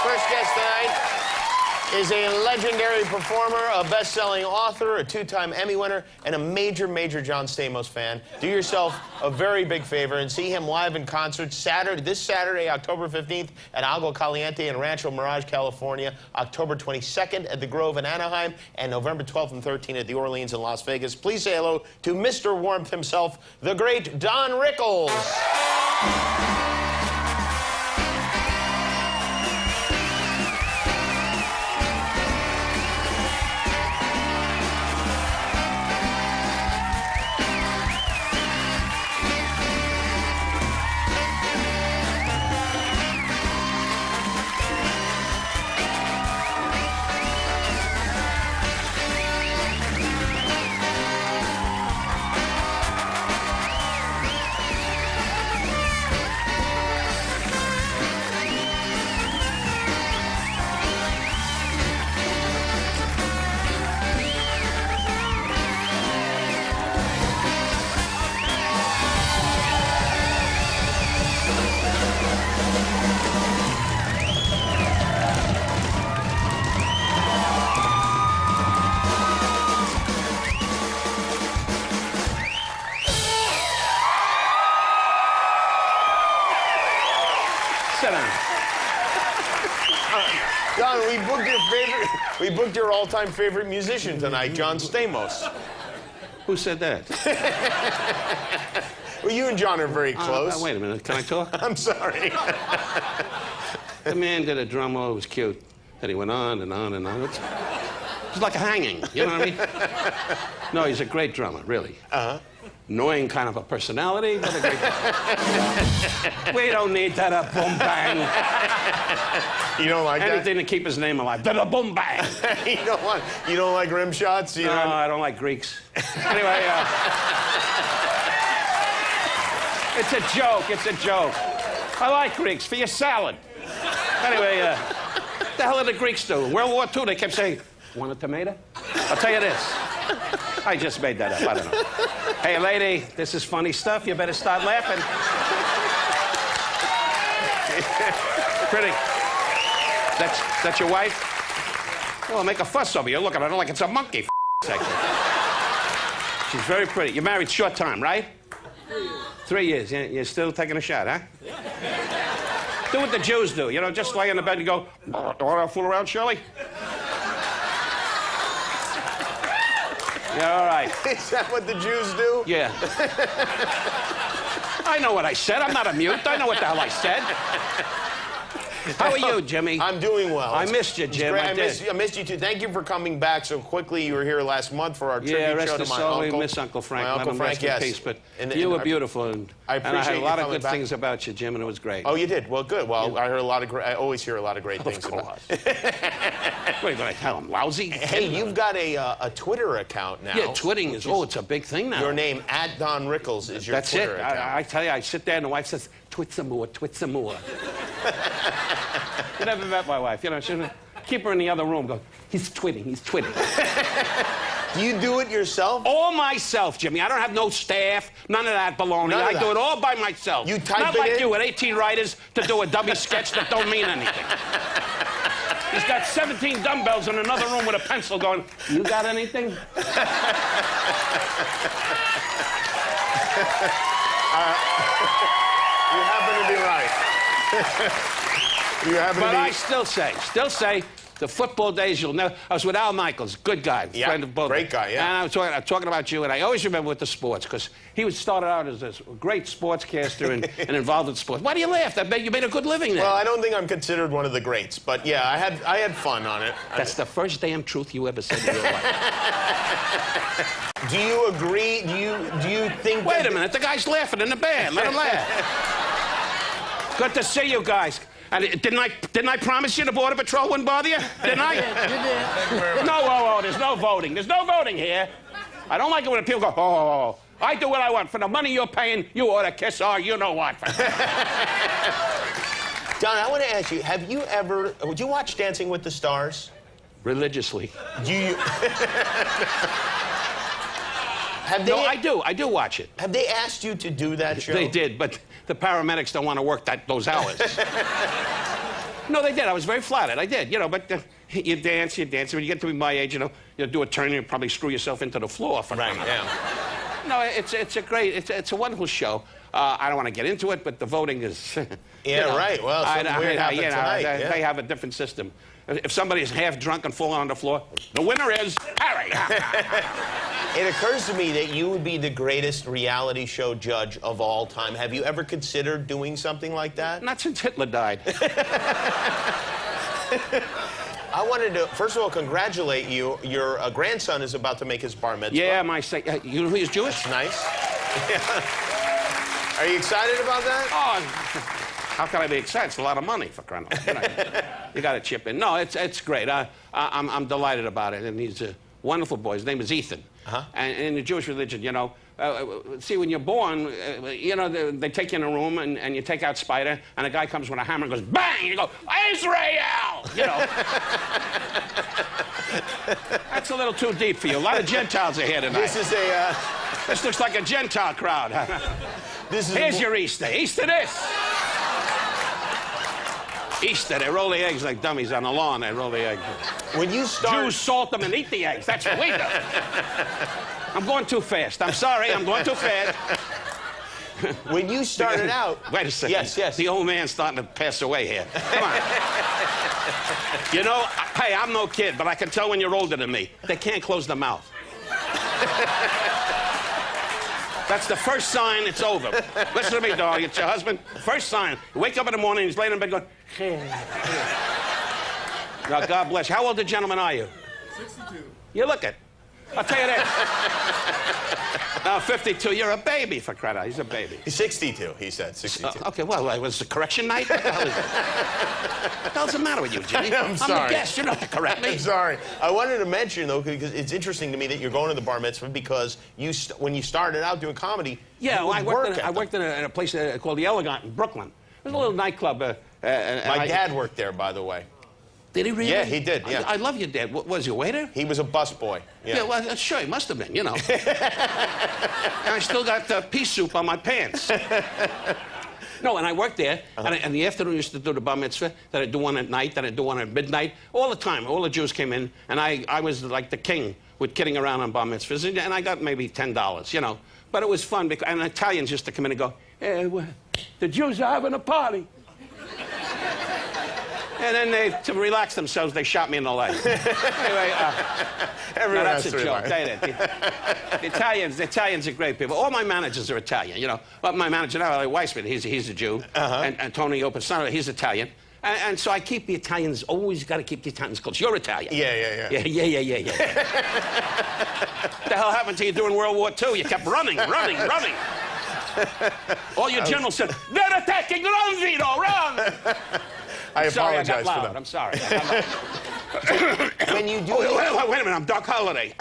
first guest tonight is a legendary performer, a best-selling author, a two-time Emmy winner, and a major, major John Stamos fan. Do yourself a very big favor and see him live in concert this Saturday, October 15th at Agua Caliente in Rancho Mirage, California, October 22nd at the Grove in Anaheim, and November 12th and 13th at the Orleans in Las Vegas. Please say hello to Mr. Warmth himself, the great Don Rickles. Sit down. Don, we booked your all-time favorite musician tonight, John Stamos. Who said that? Well, you and John are very close. Wait a minute, can I talk? I'm sorry. The man did a drum roll, it was cute. And he went on and on and on. It was like a hanging, you know what I mean? No, he's a great drummer, really. Uh-huh. Annoying kind of a personality, but a great drummer. We don't need that a boom bang. You don't like anything to keep his name alive. Da boom bang. You don't like rim shots? No, I don't like Greeks. Anyway, it's a joke. It's a joke. I like Greeks for your salad. Anyway, what the hell did the Greeks do? In World War II, they kept saying, "Want a tomato?" I'll tell you this. I just made that up. I don't know. Hey, lady, this is funny stuff. You better start laughing. Pretty. That's your wife? Well, I'll make a fuss over you. Look at her like it's a monkey, for She's very pretty. You're married short time, right? 3 years. You're still taking a shot, huh? Do what the Jews do. You know, just lay in the bed and go, "Want to fool around, Shirley?" Yeah, all right. Is that what the Jews do? Yeah. I know what I said. I'm not a mute. I know what the hell I said. How are you, Jimmy? I'm doing well. I missed you, Jim. I missed you, too. Thank you for coming back so quickly. You were here last month for our tribute show to my uncle. We miss Uncle Frank. My Uncle Frank, yes. Peace, but you were beautiful, and I had a lot of good things about you, Jim, and it was great. Oh, you did? Well, good. Well, I heard a lot of I always hear a lot of great things about us. What are you going to tell him, lousy? Hey, you've got a Twitter account now. Yeah, twitting is, it's a big thing now. Your name, @Don Rickles, is your Twitter account. That's it. I tell you, I sit there and the wife says, "Twit some more, twit some more." You never met my wife, you know, shouldn't keep her in the other room, go, "He's twitting, he's twitting." Do you do it yourself? All myself, Jimmy. I don't have no staff, none of that baloney. I do it all by myself. You type Not it like in? you with 18 writers to do a dummy sketch that don't mean anything. He's got 17 dumbbells in another room with a pencil going, "You got anything?" You happen to be right. But I still say, the football days you'll never... I was with Al Michaels, good guy, friend of both. Great guy, yeah. And I was talking about you, and I always remember with the sports, because he started out as a great sportscaster and involved in sports. Why do you laugh? You made a good living there. Well, I don't think I'm considered one of the greats, but yeah, I had fun on it. That's the first damn truth you ever said in your life. Do you agree? Do you think? Wait a minute, the guy's laughing in the band. Let him laugh. Good to see you guys. And didn't I promise you the Border Patrol wouldn't bother you? Didn't I? You did. No, there's no voting. There's no voting here. I don't like it when people go, "Oh. I do what I want. For the money you're paying, you ought to kiss our you-know-what." Don, I want to ask you, would you watch Dancing with the Stars? Religiously. Do you... No, I do watch it. Have they asked you to do that show? They did, but the paramedics don't want to work those hours. No, they did. I was very flattered. I did, you know, but you dance. When you get to be my age, you do a turn, you probably screw yourself into the floor. Right, yeah. No, it's a wonderful show. I don't want to get into it, but the voting is... Yeah, right. Well, something weird happened tonight. They have a different system. If somebody is half drunk and falling on the floor, the winner is Harry. It occurs to me that you would be the greatest reality show judge of all time. Have you ever considered doing something like that? Not since Hitler died. I wanted to, first of all, congratulate you. Your grandson is about to make his bar mitzvah. Yeah, you know he's Jewish? That's nice. Yeah. Are you excited about that? Oh, how can I be excited? It's a lot of money for crying out loud. You got to chip in. No, it's great. I'm delighted about it, and he's a wonderful boy. His name is Ethan. And in the Jewish religion, you know, see, when you're born, you know, they take you in a room and you take out Spider, and a guy comes with a hammer and goes, bang! And you go, Israel! You know. That's a little too deep for you. A lot of Gentiles are here tonight. This looks like a Gentile crowd. Here's your Easter. Easter this. Easter, they roll the eggs like dummies on the lawn. They roll the eggs. When you start... Jews salt them and eat the eggs. That's what we do. I'm going too fast. I'm sorry. I'm going too fast. When you started out... Wait a second. Yes. The old man's starting to pass away here. Come on. You know, hey, I'm no kid, but I can tell when you're older than me. They can't close their mouth. That's the first sign it's over. Listen to me, dog. It's your husband. First sign. You wake up in the morning, he's laying in bed going, now, God bless you. How old a gentleman are you? 62. You look it. I'll tell you that. 52. You're a baby, for crying out. He's a baby. He's 62, he said. 62. Okay, well, was it correction night? What the hell is it? What the hell's the matter with you, Jimmy? I'm sorry. I'm the guest. You don't have to correct me. I'm sorry. I wanted to mention, though, because it's interesting to me that you're going to the bar mitzvah because when you started out doing comedy, yeah, well, I worked in a place called The Elegant in Brooklyn. It was a little nightclub. My dad worked there, by the way. Did he really? Yeah, he did, yeah. I love your dad. Was he a waiter? He was a busboy. Yeah, well, sure, he must have been, you know. And I still got pea soup on my pants. No, and I worked there, and in the afternoon I used to do the bar mitzvah, then I'd do one at night, then I'd do one at midnight. All the time, all the Jews came in, and I was like the king with kidding around on bar mitzvahs, and I got maybe $10, you know. But it was fun, because, and Italians used to come in and go, hey, the Jews are having a party. And then to relax themselves, they shot me in the leg. Anyway, that's a joke. The Italians are great people. All my managers are Italian, you know. But my manager now, like Weissman, he's a Jew. And Tony Opensano, he's Italian. And so I keep the Italians, always got to keep the Italians close. You're Italian. Yeah. What the hell happened to you during World War II? You kept running. All your generals said, they're attacking, run, Vito, run! I apologize for that. I'm sorry. When you do... wait a minute, I'm Doc Holliday.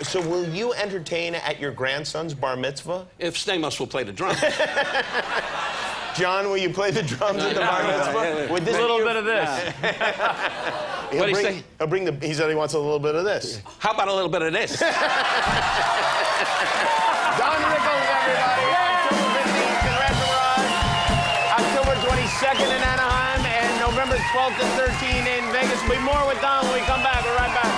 So will you entertain at your grandson's bar mitzvah? If Stamos will play the drums. John, will you play the drums at the bar mitzvah? With this little bit of this. What did he say? He said he wants a little bit of this. How about a little bit of this? Don Rickles, everybody. October 15th in Red Mirage, October 22nd in Anaheim, and November 12th and 13th in Vegas. We'll be more with Don when we come back. We're right back.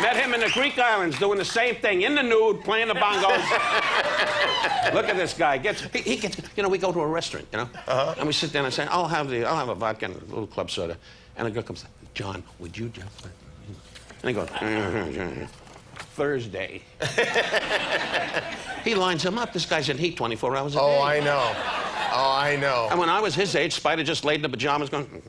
Met him in the Greek islands doing the same thing, in the nude, playing the bongos. Look at this guy. He gets, you know, we go to a restaurant, you know, and we sit down and say, I'll have a vodka and a little club soda. And the girl comes, John, would you just... And he goes, Thursday. He lines him up. This guy's in heat 24 hours a day. Oh, I know. And when I was his age, Spider just laid in the pajamas going...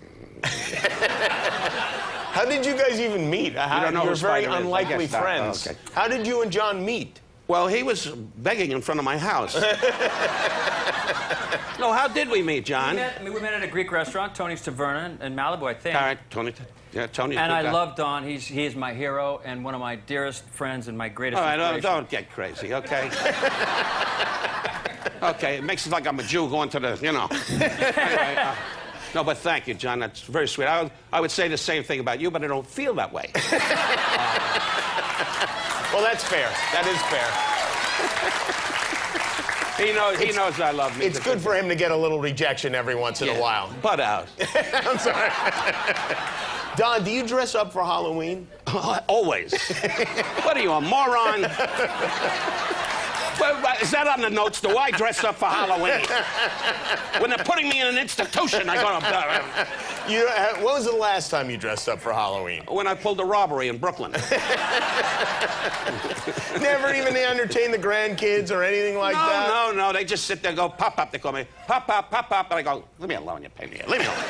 How did you guys even meet? You don't know You're very Spider is. unlikely friends. Okay. How did you and John meet? Well, he was begging in front of my house. No, how did we meet, John? We met at a Greek restaurant, Tony's Taverna in Malibu, I think. All right, Tony. Yeah, Tony. And I love Don. He is my hero and one of my dearest friends and my greatest All right, inspiration. don't get crazy, okay? Okay, it makes it like I'm a Jew going to the, you know. Anyway, no, but thank you, John. That's very sweet. I would say the same thing about you, but I don't feel that way. Well, that's fair. That is fair. He knows I love me. It's good for him to get a little rejection every once in a while. Butt out. I'm sorry. Don, do you dress up for Halloween? Always. What are you, a moron? Well, is that on the notes? Do I dress up for Halloween? When they're putting me in an institution, I go to... When was the last time you dressed up for Halloween? When I pulled a robbery in Brooklyn. Never even entertain the grandkids or anything like that? No. They just sit there and go, pop, pop. They call me, pop, pop, pop, pop. And I go, leave me alone, you pain in the ass. Leave me alone.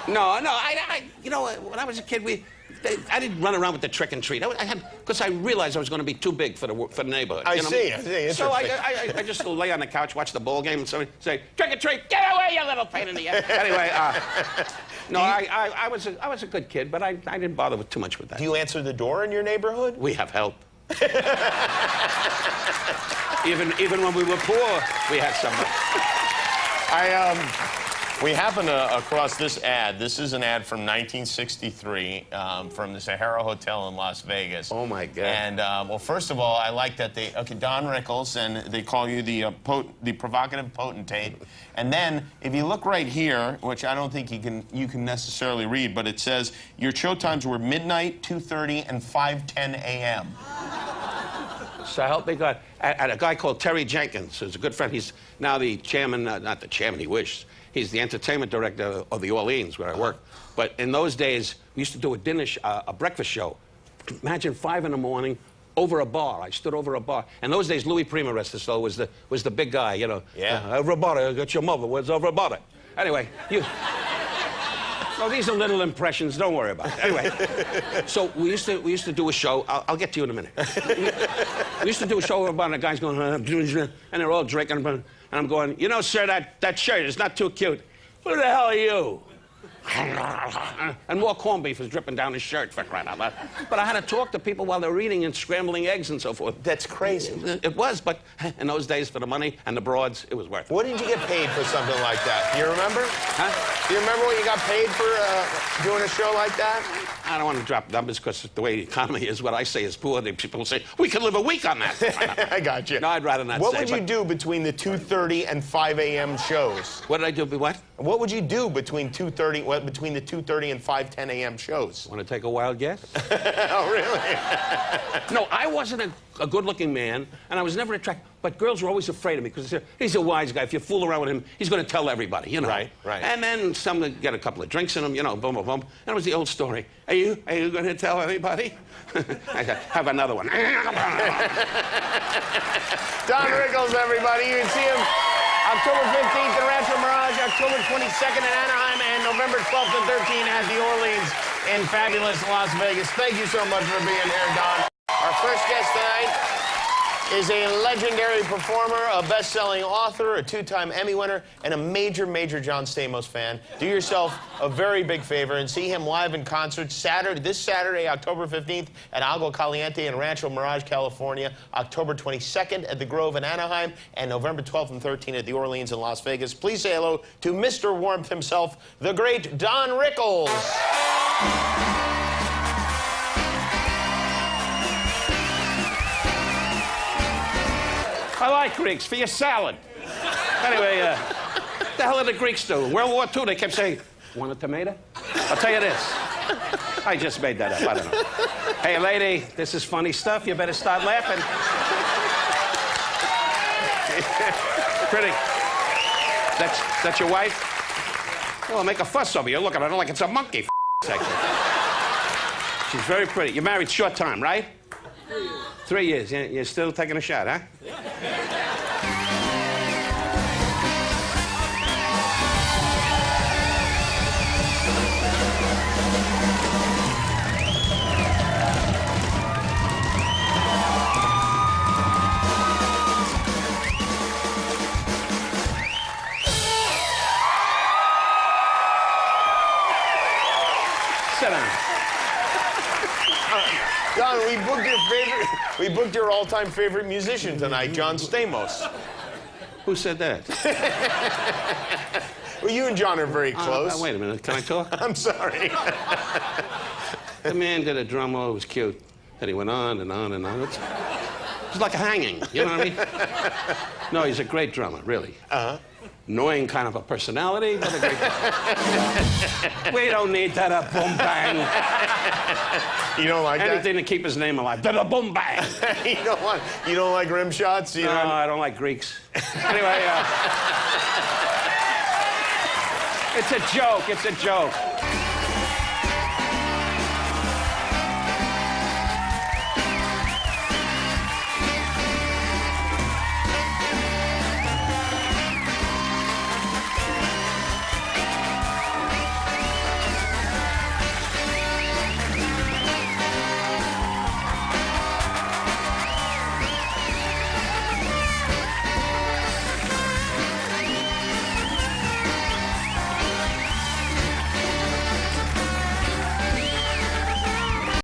No, you know, when I was a kid, I didn't run around with the trick and treat. Because I realized I was going to be too big for the neighborhood. I see. So I just lay on the couch, watch the ball game, and somebody say, trick or treat, get away, you little pain in the ass. Anyway, I was a good kid, but I didn't bother with too much with that. Do you answer the door in your neighborhood? We have help. even when we were poor, we had somebody. We happened across this ad. This is an ad from 1963 from the Sahara Hotel in Las Vegas. Oh, my God. And, well, first of all, I like that Don Rickles, and they call you the provocative potentate. And then, if you look right here, which I don't think you can necessarily read, but it says your show times were midnight, 2:30, and 5:10 a.m. So help me God. And a guy called Terry Jenkins, who's a good friend. He's now the chairman, not the chairman, he wished. He's the entertainment director of the Orleans, where I work. But in those days, we used to do a breakfast show. Imagine 5 in the morning, over a bar. I stood over a bar. In those days, Louis Prima Restisto was the big guy, you know. Yeah. Everybody, I got your mother. Where's everybody? Anyway, no, these are little impressions. Don't worry about it. Anyway, so we used to do a show. I'll get to you in a minute. We used to do a show about the guys going, and they're all drinking, and I'm going, you know, sir, that shirt is not too cute. Who the hell are you? And more corned beef was dripping down his shirt, for crying out loud. But I had to talk to people while they were eating and scrambling eggs and so forth. That's crazy. It was, but in those days, for the money and the broads, it was worth it. What did you get paid for something like that? Do you remember? Huh? Do you remember what you got paid for doing a show like that? I don't want to drop numbers because the way the economy is, what I say is poor. People say, we could live a week on that. I got you. No, I'd rather not What say. would you do between the 2:30 and 5 a.m. shows? What did I do? What? What would you do between the 2:30 and 5:10 a.m. shows? Want to take a wild guess? Oh, really? No, I wasn't a good-looking man, and I was never attracted. But girls were always afraid of me because he's a wise guy. If you fool around with him, he's going to tell everybody, you know. Right. And then some get a couple of drinks in them, you know, boom, boom, boom. And it was the old story. Are you going to tell anybody? I said, have another one. Don Rickles, everybody. You can see him October 15th in Rancho Mirage, October 22nd in Anaheim, and November 12th and 13th at the Orleans in fabulous Las Vegas. Thank you so much for being here, Don. Our first guest tonight is a legendary performer, a best-selling author, a 2-time Emmy winner, and a major, major John Stamos fan. Do yourself a very big favor and see him live in concert this Saturday, October 15th at Agua Caliente in Rancho Mirage, California, October 22nd at the Grove in Anaheim, and November 12th and 13th at the Orleans in Las Vegas. Please say hello to Mr. Warmth himself, the great Don Rickles. I like Greeks for your salad. Anyway, what the hell did the Greeks do? World War II, they kept saying, want a tomato? I'll tell you this. I just made that up. I don't know. Hey, lady, this is funny stuff. You better start laughing. Pretty. That's your wife? Well, make a fuss over you. Look at her like it's a monkey, She's very pretty. You're married short time, right? 3 years. You're still taking a shot, huh? sit down. John, we booked your all-time favorite musician tonight, John Stamos. Who said that? Well, you and John are very close. Wait a minute, can I talk? I'm sorry. The man did a drum roll, it was cute. And he went on and on and on. It was like a hanging, you know what I mean? No, he's a great drummer, really. Uh-huh. Annoying kind of a personality, but a great drummer. We don't need that boom bang. You don't like Anything to keep his name alive. Da boom bang. that? You don't like rim shots? No, I don't like Greeks. Anyway, it's a joke. It's a joke.